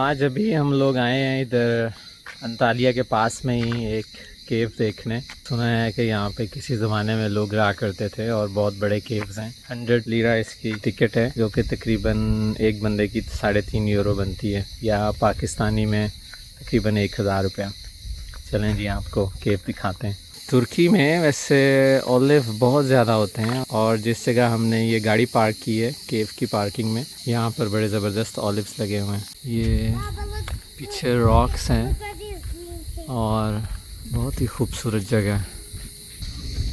आज अभी हम लोग आए हैं इधर अंतालिया के पास में ही एक केव देखने। सुना है कि यहाँ पे किसी ज़माने में लोग रहा करते थे और बहुत बड़े केव्स हैं। 100 लीरा इसकी टिकट है जो कि तकरीबन एक बंदे की 3.5 यूरो बनती है या पाकिस्तानी में तकरीबन 1000 रुपया। चलें जी आपको केव दिखाते हैं। तुर्की में वैसे ऑलिव बहुत ज़्यादा होते हैं और जिस जगह हमने ये गाड़ी पार्क की है केव की पार्किंग में, यहाँ पर बड़े ज़बरदस्त ऑलिव्स लगे हुए हैं। ये पीछे रॉक्स हैं और बहुत ही खूबसूरत जगह है।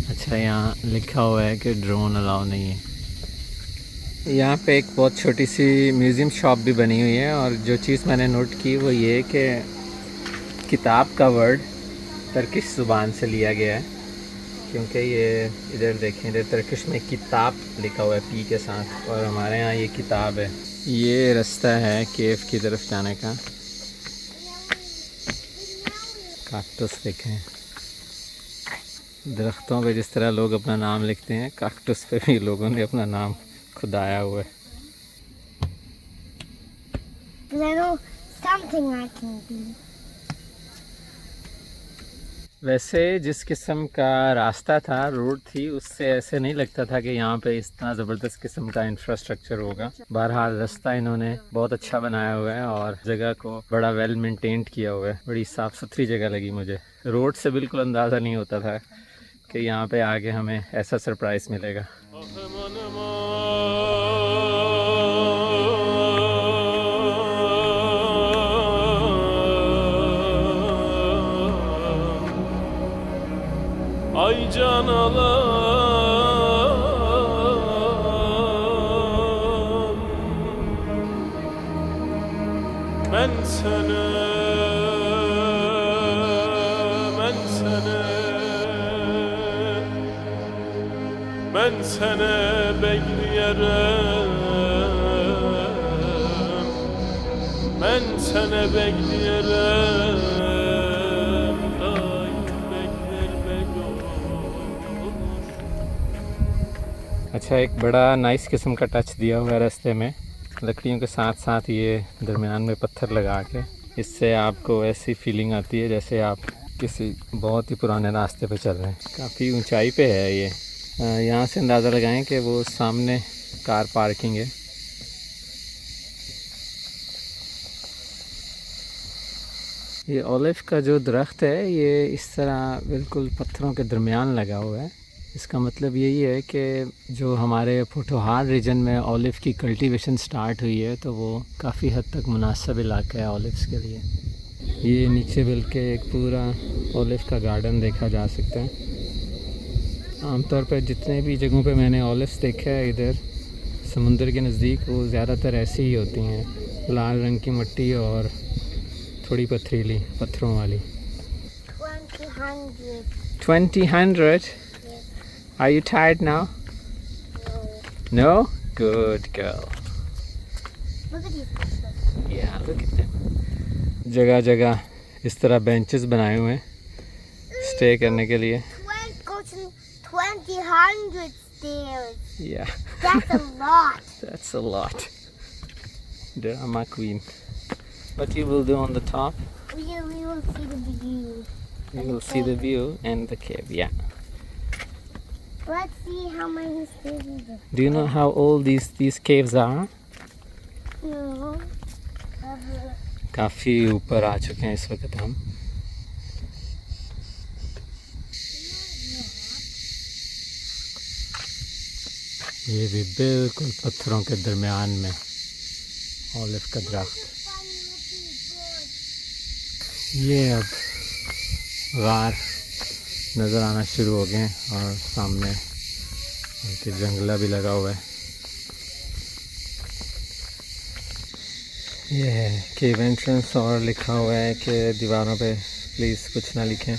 अच्छा, यहाँ लिखा हुआ है कि ड्रोन अलाउ नहीं है। यहाँ पे एक बहुत छोटी सी म्यूज़ियम शॉप भी बनी हुई है और जो चीज़ मैंने नोट की वो ये कि किताब का वर्ड तर्किश ज़ुबान से लिया गया है, क्योंकि ये इधर देखें, इधर तर्किश में किताब लिखा हुआ है पी के साथ और हमारे यहाँ ये किताब है। ये रास्ता है केव की तरफ जाने का। काक्टस देखें, दरख्तों पे जिस तरह लोग अपना नाम लिखते हैं, काक्टस पे भी लोगों ने अपना नाम खुदाया हुआ है। वैसे जिस किस्म का रास्ता था, रोड थी, उससे ऐसे नहीं लगता था कि यहाँ पे इतना ज़बरदस्त किस्म का इंफ्रास्ट्रक्चर होगा। बहरहाल रास्ता इन्होंने बहुत अच्छा बनाया हुआ है और जगह को बड़ा वेल मेंटेन्ड किया हुआ है। बड़ी साफ़ सुथरी जगह लगी मुझे। रोड से बिल्कुल अंदाज़ा नहीं होता था कि यहाँ पे आगे हमें ऐसा सरप्राइज़ मिलेगा। Ay can alam ben sene bekleyerim, ben sene bekleyerim. अच्छा, एक बड़ा नाइस किस्म का टच दिया हुआ है रास्ते में, लकड़ियों के साथ साथ ये दरमियान में पत्थर लगा के। इससे आपको ऐसी फीलिंग आती है जैसे आप किसी बहुत ही पुराने रास्ते पे चल रहे हैं। काफ़ी ऊंचाई पे है ये। यहाँ से अंदाज़ा लगाएं कि वो सामने कार पार्किंग है। ये ऑलिव का जो दरख्त है ये इस तरह बिल्कुल पत्थरों के दरमियान लगा हुआ है। इसका मतलब यही है कि जो हमारे पोठोहार रीजन में ऑलिव की कल्टीवेशन स्टार्ट हुई है तो वो काफ़ी हद तक मुनासिब इलाका है ऑलिव्स के लिए। ये नीचे बल्कि एक पूरा ऑलिव का गार्डन देखा जा सकता है। आमतौर पर जितने भी जगहों पे मैंने ऑलिव्स देखा है इधर समुंदर के नज़दीक, वो ज़्यादातर ऐसी ही होती हैं, लाल रंग की मिट्टी और थोड़ी पथरीली पत्थरों वाली। 2000? Are you tired now? No? Good girl. Look at these pictures. Yeah, look at them. जगह जगह इस तरह बेंचेस बनाए हुए हैं स्टे करने के लिए। 2000 stairs. Yeah. That's a lot. That's a lot. Drama queen. What you will do on the top? We will see the view. You will see the view and the cave. Yeah. Let's see how many stairs is there. Do you know how old these caves are? No. काफ़ी ऊपर आ चुके हैं इस वक्त हम। ये भी बिल्कुल पत्थरों के दरमियान में ऑलिव का दरख्त। ये अब गार नज़र आना शुरू हो गए और सामने उनके जंगला भी लगा हुआ है। ये है केव एंट्रेंस और लिखा हुआ है कि दीवारों पे प्लीज़ कुछ ना लिखें।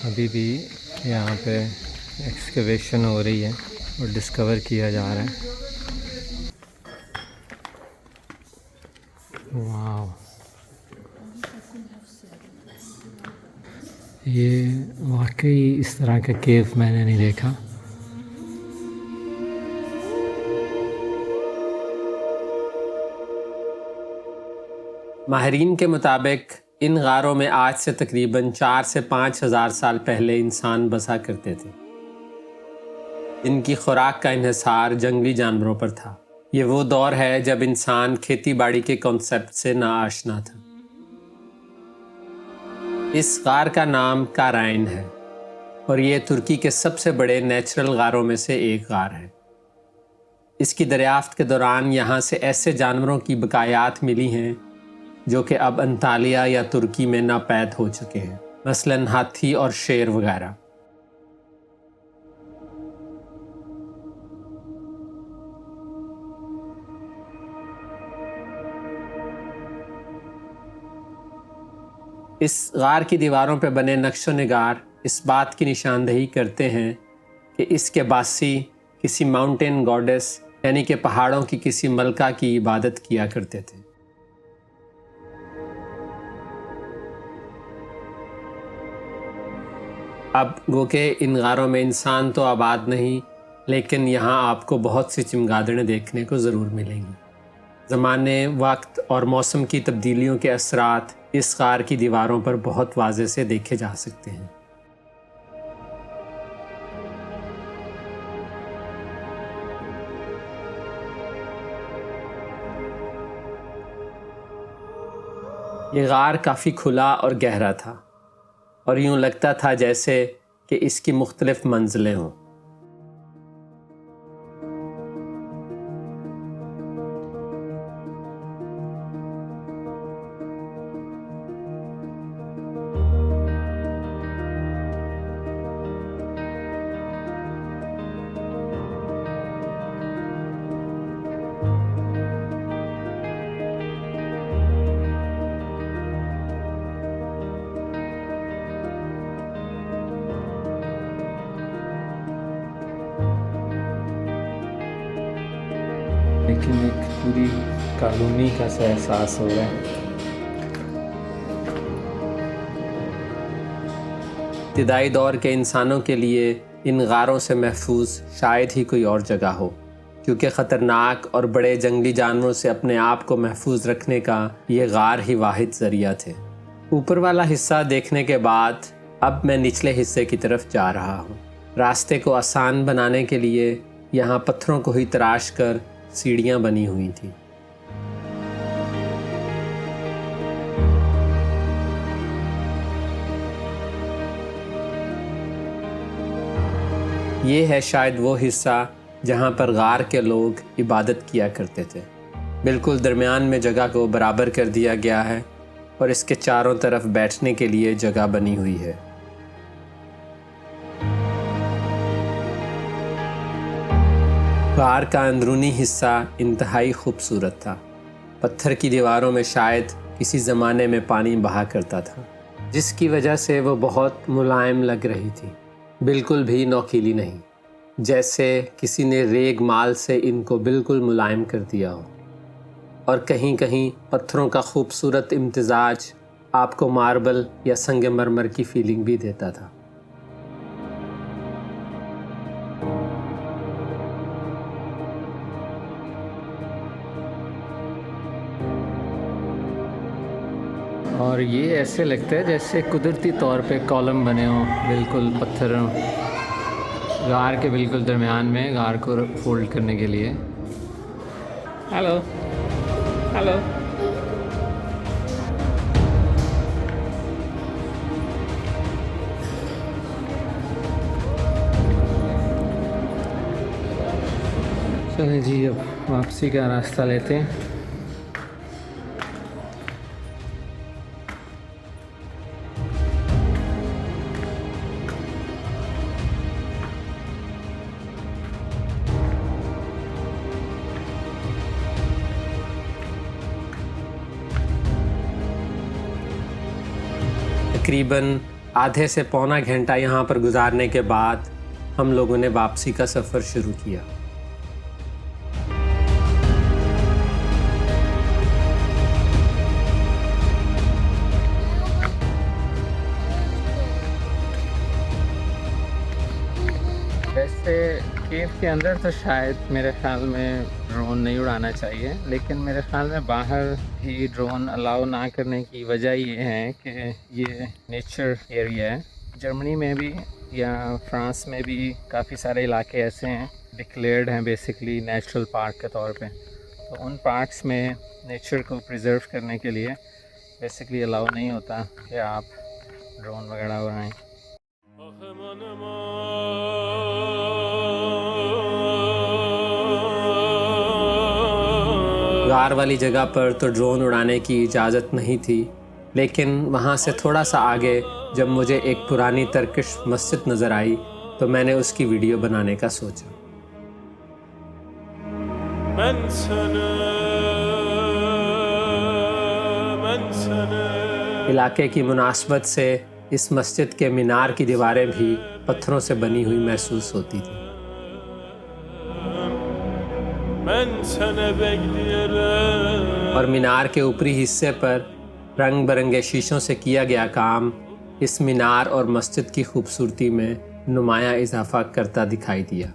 अभी भी यहाँ पे एक्सकवेशन हो रही है और डिस्कवर किया जा रहा है। वाह, ये वाकई इस तरह का केव मैंने नहीं देखा। माहिरीन के मुताबिक इन गारों में आज से तकरीबन 4 से 5 हज़ार साल पहले इंसान बसा करते थे। इनकी खुराक का इन्हिसार जंगली जानवरों पर था। ये वो दौर है जब इंसान खेती बाड़ी के कॉन्सेप्ट से नाआशना था। इस गार का नाम काराइन है और ये तुर्की के सबसे बड़े नेचुरल गारों में से एक गार है। इसकी दरियाफ्त के दौरान यहाँ से ऐसे जानवरों की बकायात मिली हैं जो कि अब अंतालिया या तुर्की में नापैद हो चुके हैं, मसलन हाथी और शेर वगैरह। इस गार की दीवारों पर बने नक्शो निगार इस बात की निशानदेही करते हैं कि इसके बासी किसी माउंटेन गॉडेस यानी कि पहाड़ों की किसी मलका की इबादत किया करते थे। अब गो के इन गारों में इंसान तो आबाद नहीं, लेकिन यहाँ आपको बहुत सी चमगादड़ें देखने को ज़रूर मिलेंगी। ज़माने, वक्त और मौसम की तब्दीलियों के असरात इस गार की दीवारों पर बहुत वाज़े से देखे जा सकते हैं। ये गार काफ़ी खुला और गहरा था और यूँ लगता था जैसे कि इसकी मुख्तलिफ मंजिलें हों। लेकिन एक पूरी कॉलोनी का सा एहसास हो रहा है। इब्तिदाई दौर के इंसानों के लिए इन गारों से महफूज शायद ही कोई और जगह हो, क्योंकि ख़तरनाक और बड़े जंगली जानवरों से अपने आप को महफूज रखने का ये गार ही वाहिद ज़रिया थे। ऊपर वाला हिस्सा देखने के बाद अब मैं निचले हिस्से की तरफ जा रहा हूँ। रास्ते को आसान बनाने के लिए यहाँ पत्थरों को ही तराश कर सीढ़ियाँ बनी हुई थी। ये है शायद वो हिस्सा जहाँ पर गार के लोग इबादत किया करते थे। बिल्कुल दरमियान में जगह को बराबर कर दिया गया है और इसके चारों तरफ बैठने के लिए जगह बनी हुई है। गार का अंदरूनी हिस्सा इंतहाई खूबसूरत था। पत्थर की दीवारों में शायद किसी ज़माने में पानी बहा करता था, जिसकी वजह से वो बहुत मुलायम लग रही थी, बिल्कुल भी नोकीली नहीं, जैसे किसी ने रेग माल से इनको बिल्कुल मुलायम कर दिया हो। और कहीं कहीं पत्थरों का खूबसूरत इम्तिजाज आपको मार्बल या संगमरमर की फीलिंग भी देता था। और ये ऐसे लगता है जैसे कुदरती तौर पे कॉलम बने हों, बिल्कुल पत्थरों, गार के बिल्कुल दरमियान में, गार को फोल्ड करने के लिए। Hello hello. चलिए जी, अब वापसी का रास्ता लेते हैं। तकरीबन आधे से पौना घंटा यहाँ पर गुजारने के बाद हम लोगों ने वापसी का सफ़र शुरू किया। वैसे केव के अंदर तो शायद मेरे ख्याल में ड्रोन नहीं उड़ाना चाहिए, लेकिन मेरे ख्याल में बाहर भी ड्रोन अलाउ ना करने की वजह ये है कि ये नेचर एरिया है। जर्मनी में भी या फ्रांस में भी काफ़ी सारे इलाके ऐसे हैं डिक्लेयर्ड हैं बेसिकली नेचुरल पार्क के तौर पे। तो उन पार्क्स में नेचर को प्रिजर्व करने के लिए बेसिकली अलाउ नहीं होता कि आप ड्रोन वगैरह उड़ाएं। गार वाली जगह पर तो ड्रोन उड़ाने की इजाज़त नहीं थी, लेकिन वहाँ से थोड़ा सा आगे जब मुझे एक पुरानी तर्किश मस्जिद नज़र आई तो मैंने उसकी वीडियो बनाने का सोचा। इलाके की मुनासबत से इस मस्जिद के मीनार की दीवारें भी पत्थरों से बनी हुई महसूस होती थी। और मीनार के ऊपरी हिस्से पर रंग बिरंगे शीशों से किया गया काम इस मीनार और मस्जिद की खूबसूरती में नुमाया इजाफा करता दिखाई दिया।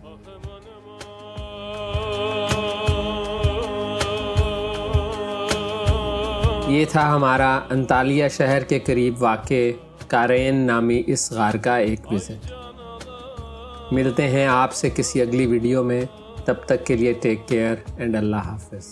ये था हमारा अंतालिया शहर के करीब वाक़े कारेन नामी इस गार का एक विज़िट। मिलते हैं आपसे किसी अगली वीडियो में, तब तक के लिए टेक केयर एंड अल्लाह हाफ़िज़।